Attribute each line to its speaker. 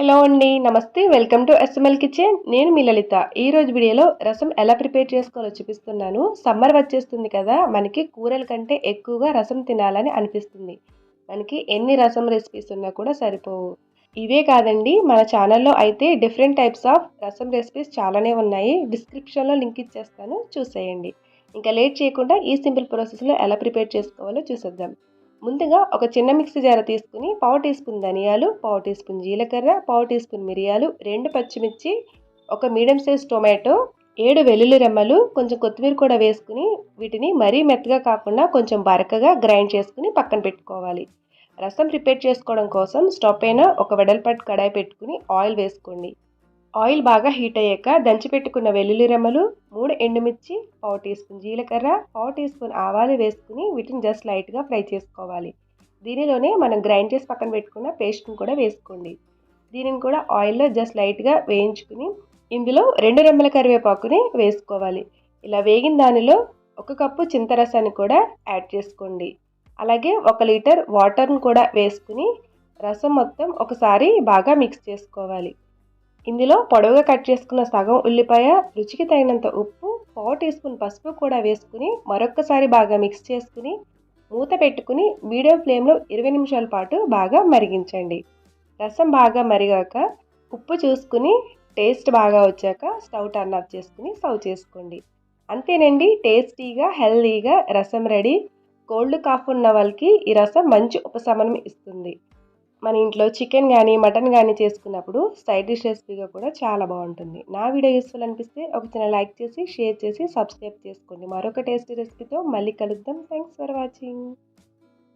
Speaker 1: Hello అండి. నమస్తే. Welcome to SML kitchen. నేను మీ లలిత. ఈరోజు వీడియోలో రసం ఎలా ప్రిపేర్ చేసుకోవాలో చూపిస్తున్నాను. సమ్మర్ వచ్చేస్తుంది కదా! మనకి కూరల కంటే ఎక్కువగా రసం తినాలని అనిపిస్తుంది. మనకి ఎన్ని రసం రెసిపీస్ ఉన్నా కూడా సరిపోవు. ఇవే కాదండి, మన ఛానల్‌లో అయితే డిఫరెంట్ టైప్స్ ఆఫ్ రసం రెసిపీస్ చాలానే ఉన్నాయి. డిస్క్రిప్షన్‌లో లింక్ ఇచ్చేస్తాను, చూసేయండి. ఇంకా లేట్ చేయకుండా ఈ సింపుల్ ప్రాసెస్‌లో ఎలా ప్రిపేర్ చేసుకోవాలో చూసేద్దాం. ముందుగా ఒక చిన్న మిక్సీ జార్ తీసుకుని పావు టీ స్పూన్ ధనియాలు, పావు టీ స్పూన్ జీలకర్ర, పావు టీ స్పూన్ మిరియాలు, 2 పచ్చిమిర్చి, ఒక మీడియం సైజ్ టొమాటో, 7 వెల్లుల్లి రెమ్మలు, కొంచెం కొత్తిమీర కూడా వేసుకుని వీటిని మరీ మెత్తగా కాకుండా కొంచెం బరకగా గ్రైండ్ చేసుకుని పక్కన పెట్టుకోవాలి. రసం ప్రిపేర్ చేసుకోవడం కోసం స్టవ్ పైన ఒక వెడల్పాటి కడాయి పెట్టుకుని ఆయిల్ వేసుకోండి. ఆయిల్ బాగా హీట్ అయ్యాక దంచిపెట్టుకున్న వెల్లుల్లి రెమ్మలు, 3 ఎండుమిర్చి, పావు టీ స్పూన్ జీలకర్ర, పావు టీ స్పూన్ ఆవాలు వేసుకుని వీటిని జస్ట్ లైట్గా ఫ్రై చేసుకోవాలి. దీనిలోనే మనం గ్రైండ్ చేసి పక్కన పెట్టుకున్న పేస్ట్ని కూడా వేసుకోండి. దీనిని కూడా ఆయిల్లో జస్ట్ లైట్గా వేయించుకుని ఇందులో 2 రెమ్మల కరివేపాకుని వేసుకోవాలి. ఇలా వేగిన దానిలో 1 కప్పు చింతరసాన్ని కూడా యాడ్ చేసుకోండి. అలాగే 1 లీటర్ వాటర్ని కూడా వేసుకుని రసం మొత్తం ఒకసారి బాగా మిక్స్ చేసుకోవాలి. ఇందులో పొడవుగా కట్ చేసుకున్న సగం ఉల్లిపాయ, రుచికి తగినంత ఉప్పు, పావు టీ స్పూన్ పసుపు కూడా వేసుకుని మరొక్కసారి బాగా మిక్స్ చేసుకుని మూత పెట్టుకుని మీడియం ఫ్లేమ్లో 20 నిమిషాల పాటు బాగా మరిగించండి. రసం బాగా మరిగాక ఉప్పు చూసుకుని టేస్ట్ బాగా వచ్చాక స్టవ్ టర్న్ ఆఫ్ చేసుకుని సర్వ్ చేసుకోండి. అంతేనండి, టేస్టీగా హెల్దీగా రసం రెడీ. కోల్డ్ కాఫ్ ఉన్న వాళ్ళకి ఈ రసం మంచి ఉపశమనం ఇస్తుంది. మన ఇంట్లో చికెన్ కానీ మటన్ కానీ చేసుకున్నప్పుడు సైడ్ డిష్ రెసిపీగా కూడా చాలా బాగుంటుంది. నా వీడియో యూస్ఫుల్ అనిపిస్తే ఒక చిన్న లైక్ చేసి, షేర్ చేసి, సబ్స్క్రైబ్ చేసుకోండి. మరొక టేస్టీ రెసిపీతో మళ్ళీ కలుద్దాం. Thanks for watching.